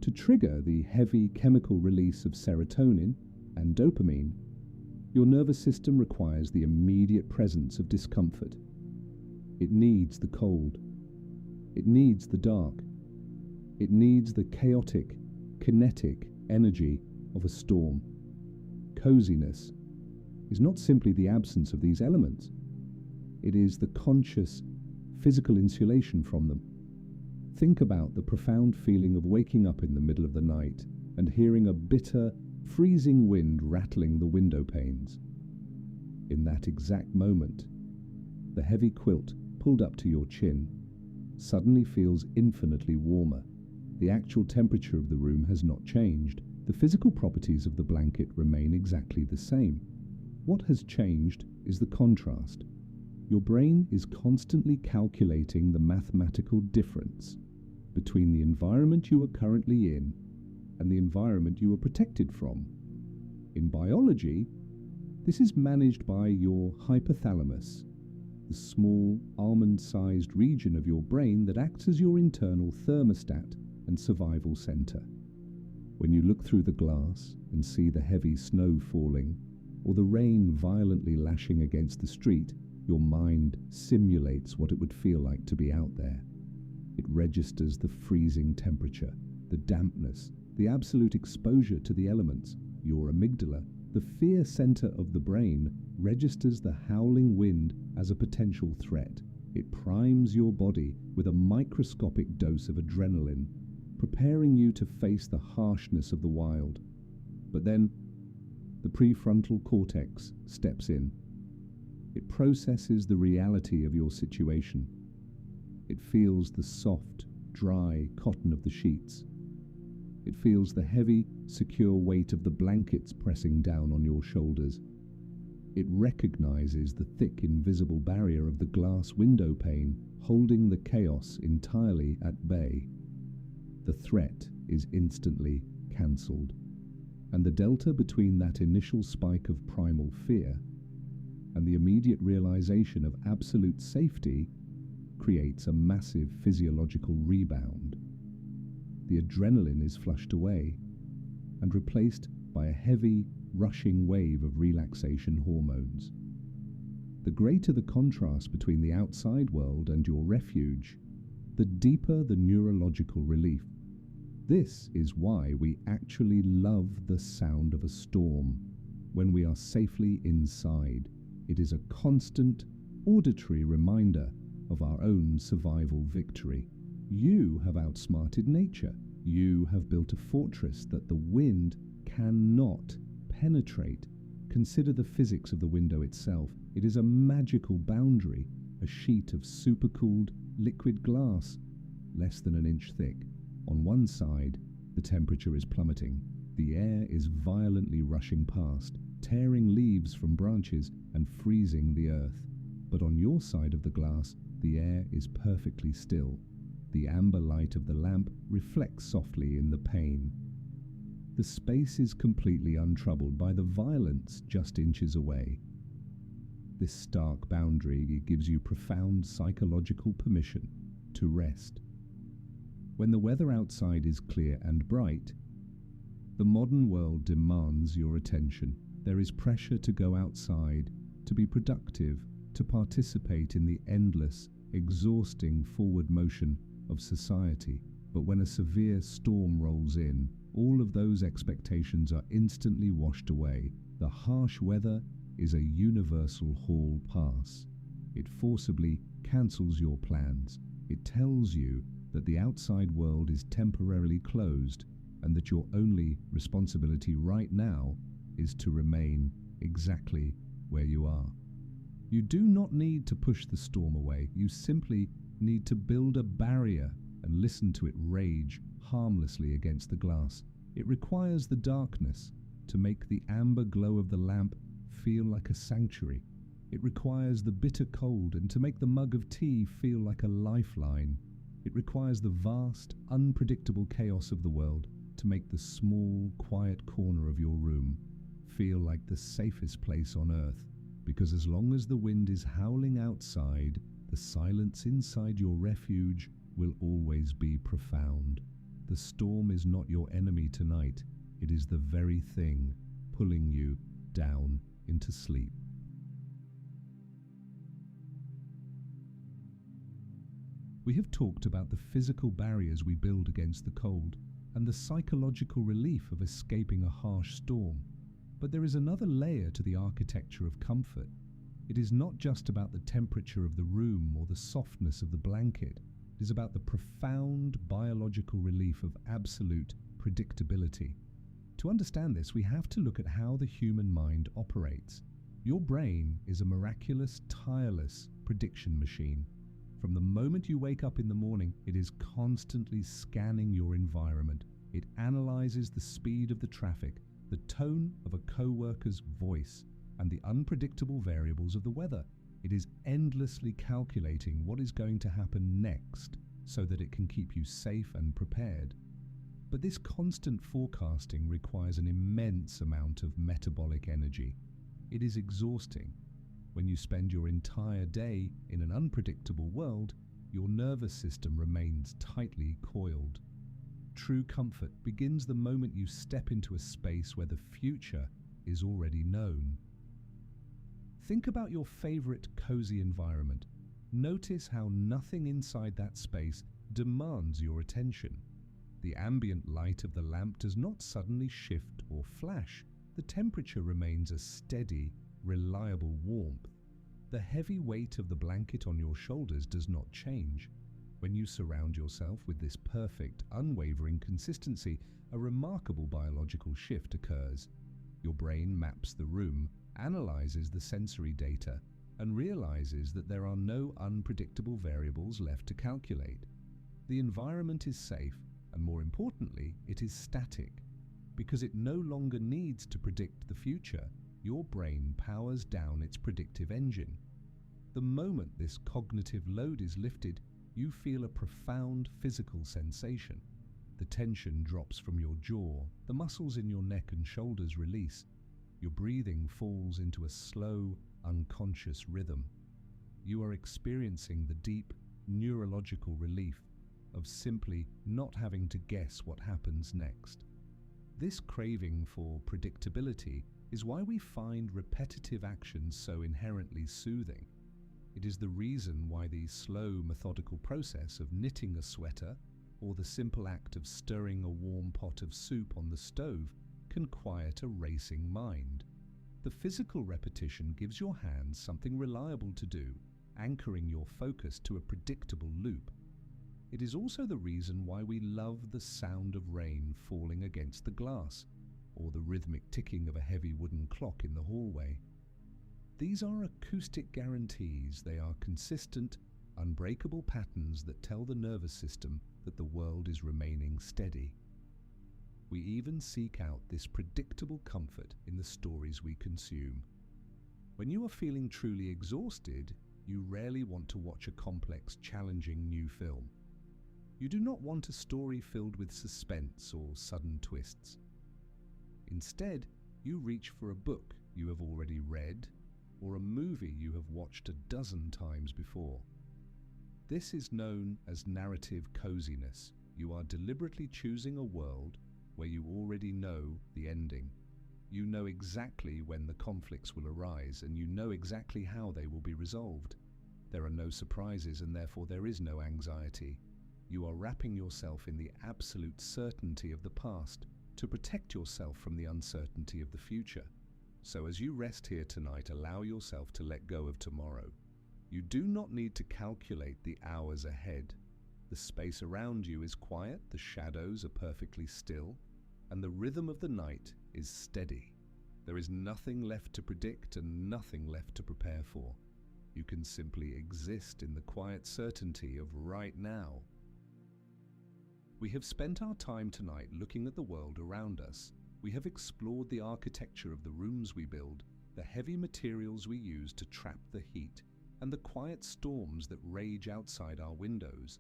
To trigger the heavy chemical release of serotonin and dopamine, your nervous system requires the immediate presence of discomfort. It needs the cold. It needs the dark. It needs the chaotic, kinetic energy of a storm. Coziness is not simply the absence of these elements. It is the conscious, physical insulation from them. Think about the profound feeling of waking up in the middle of the night and hearing a bitter, freezing wind rattling the window panes. In that exact moment, the heavy quilt pulled up to your chin suddenly feels infinitely warmer. The actual temperature of the room has not changed. The physical properties of the blanket remain exactly the same. What has changed is the contrast. Your brain is constantly calculating the mathematical difference between the environment you are currently in and the environment you are protected from. In biology, this is managed by your hypothalamus, the small, almond-sized region of your brain that acts as your internal thermostat and survival center. When you look through the glass and see the heavy snow falling, or the rain violently lashing against the street, your mind simulates what it would feel like to be out there. It registers the freezing temperature, the dampness, the absolute exposure to the elements. Your amygdala, the fear center of the brain, registers the howling wind as a potential threat. It primes your body with a microscopic dose of adrenaline, preparing you to face the harshness of the wild. But then, the prefrontal cortex steps in. It processes the reality of your situation. It feels the soft, dry cotton of the sheets. It feels the heavy, secure weight of the blankets pressing down on your shoulders. It recognizes the thick, invisible barrier of the glass window pane holding the chaos entirely at bay. The threat is instantly cancelled, and the delta between that initial spike of primal fear and the immediate realization of absolute safety creates a massive physiological rebound. The adrenaline is flushed away and replaced by a heavy, rushing wave of relaxation hormones. The greater the contrast between the outside world and your refuge, the deeper the neurological relief. This is why we actually love the sound of a storm when we are safely inside. It is a constant, auditory reminder of our own survival victory. You have outsmarted nature. You have built a fortress that the wind cannot penetrate. Consider the physics of the window itself. It is a magical boundary, a sheet of supercooled liquid glass, less than an inch thick. On one side, the temperature is plummeting. The air is violently rushing past, tearing leaves from branches and freezing the earth. But on your side of the glass, the air is perfectly still. The amber light of the lamp reflects softly in the pane. The space is completely untroubled by the violence just inches away. This stark boundary gives you profound psychological permission to rest. When the weather outside is clear and bright, the modern world demands your attention. There is pressure to go outside, to be productive, to participate in the endless, exhausting forward motion of society. But when a severe storm rolls in, all of those expectations are instantly washed away. The harsh weather is a universal hall pass. It forcibly cancels your plans. It tells you that the outside world is temporarily closed and that your only responsibility right now is to remain exactly where you are. You do not need to push the storm away. You simply need to build a barrier and listen to it rage harmlessly against the glass. It requires the darkness to make the amber glow of the lamp feel like a sanctuary. It requires the bitter cold and to make the mug of tea feel like a lifeline. It requires the vast, unpredictable chaos of the world to make the small, quiet corner of your room feel like the safest place on earth. Because as long as the wind is howling outside, the silence inside your refuge will always be profound. The storm is not your enemy tonight. It is the very thing pulling you down into sleep. We have talked about the physical barriers we build against the cold and the psychological relief of escaping a harsh storm. But there is another layer to the architecture of comfort. It is not just about the temperature of the room or the softness of the blanket. It is about the profound biological relief of absolute predictability. To understand this, we have to look at how the human mind operates. Your brain is a miraculous, tireless prediction machine. From the moment you wake up in the morning, it is constantly scanning your environment. It analyzes the speed of the traffic, the tone of a co-worker's voice, and the unpredictable variables of the weather. It is endlessly calculating what is going to happen next so that it can keep you safe and prepared. But this constant forecasting requires an immense amount of metabolic energy. It is exhausting. When you spend your entire day in an unpredictable world, your nervous system remains tightly coiled. True comfort begins the moment you step into a space where the future is already known. Think about your favorite cozy environment. Notice how nothing inside that space demands your attention. The ambient light of the lamp does not suddenly shift or flash. The temperature remains a steady, reliable warmth. The heavy weight of the blanket on your shoulders does not change. When you surround yourself with this perfect, unwavering consistency, a remarkable biological shift occurs. Your brain maps the room, analyzes the sensory data, and realizes that there are no unpredictable variables left to calculate. The environment is safe, and more importantly, it is static. Because it no longer needs to predict the future, your brain powers down its predictive engine. The moment this cognitive load is lifted, you feel a profound physical sensation. The tension drops from your jaw, the muscles in your neck and shoulders release. Your breathing falls into a slow, unconscious rhythm. You are experiencing the deep, neurological relief of simply not having to guess what happens next. This craving for predictability is why we find repetitive actions so inherently soothing. It is the reason why the slow, methodical process of knitting a sweater or the simple act of stirring a warm pot of soup on the stove can quiet a racing mind. The physical repetition gives your hands something reliable to do, anchoring your focus to a predictable loop. It is also the reason why we love the sound of rain falling against the glass, or the rhythmic ticking of a heavy wooden clock in the hallway. These are acoustic guarantees. They are consistent, unbreakable patterns that tell the nervous system that the world is remaining steady. We even seek out this predictable comfort in the stories we consume. When you are feeling truly exhausted, you rarely want to watch a complex, challenging new film. You do not want a story filled with suspense or sudden twists. Instead, you reach for a book you have already read or a movie you have watched a dozen times before. This is known as narrative coziness. You are deliberately choosing a world where you already know the ending. You know exactly when the conflicts will arise, and you know exactly how they will be resolved. There are no surprises, and therefore there is no anxiety. You are wrapping yourself in the absolute certainty of the past to protect yourself from the uncertainty of the future. So as you rest here tonight, allow yourself to let go of tomorrow. You do not need to calculate the hours ahead. The space around you is quiet, the shadows are perfectly still, and the rhythm of the night is steady. There is nothing left to predict and nothing left to prepare for. You can simply exist in the quiet certainty of right now. We have spent our time tonight looking at the world around us. We have explored the architecture of the rooms we build, the heavy materials we use to trap the heat, and the quiet storms that rage outside our windows.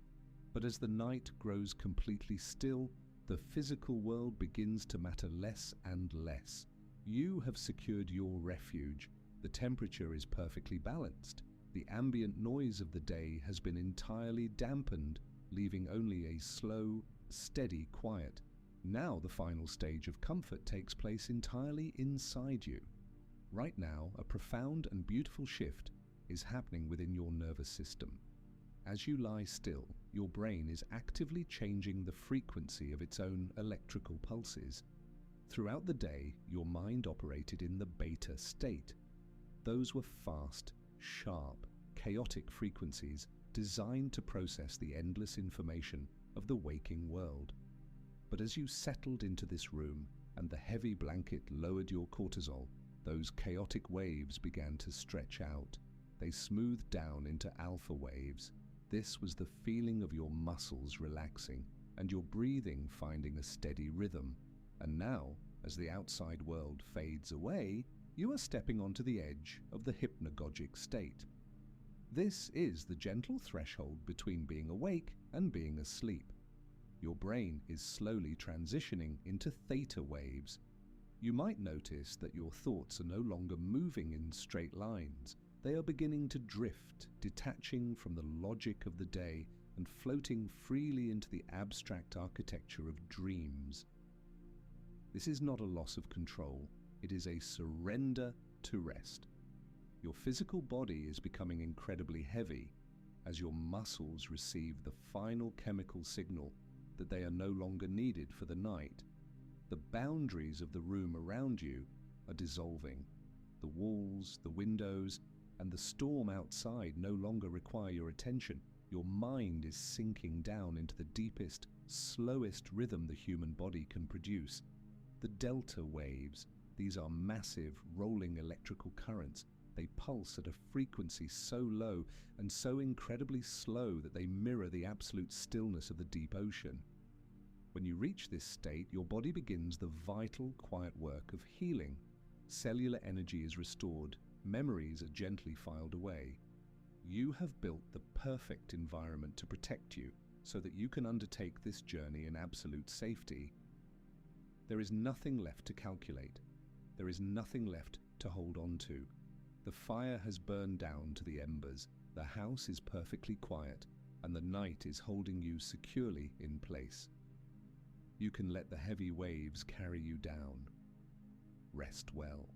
But as the night grows completely still, the physical world begins to matter less and less. You have secured your refuge. The temperature is perfectly balanced. The ambient noise of the day has been entirely dampened, leaving only a slow, steady quiet. Now the final stage of comfort takes place entirely inside you. Right now, a profound and beautiful shift is happening within your nervous system. As you lie still, your brain is actively changing the frequency of its own electrical pulses. Throughout the day, your mind operated in the beta state. Those were fast, sharp, chaotic frequencies designed to process the endless information of the waking world. But as you settled into this room and the heavy blanket lowered your cortisol, those chaotic waves began to stretch out. They smoothed down into alpha waves. This was the feeling of your muscles relaxing and your breathing finding a steady rhythm. And now, as the outside world fades away, you are stepping onto the edge of the hypnagogic state. This is the gentle threshold between being awake and being asleep. Your brain is slowly transitioning into theta waves. You might notice that your thoughts are no longer moving in straight lines. They are beginning to drift, detaching from the logic of the day and floating freely into the abstract architecture of dreams. This is not a loss of control. It is a surrender to rest. Your physical body is becoming incredibly heavy as your muscles receive the final chemical signal that they are no longer needed for the night. The boundaries of the room around you are dissolving. The walls, the windows, and the storm outside no longer require your attention. Your mind is sinking down into the deepest, slowest rhythm the human body can produce. The delta waves. These are massive, rolling electrical currents. They pulse at a frequency so low and so incredibly slow that they mirror the absolute stillness of the deep ocean. When you reach this state, your body begins the vital, quiet work of healing. Cellular energy is restored, memories are gently filed away. You have built the perfect environment to protect you so that you can undertake this journey in absolute safety. There is nothing left to calculate. There is nothing left to hold on to. The fire has burned down to the embers, the house is perfectly quiet, and the night is holding you securely in place. You can let the heavy waves carry you down. Rest well.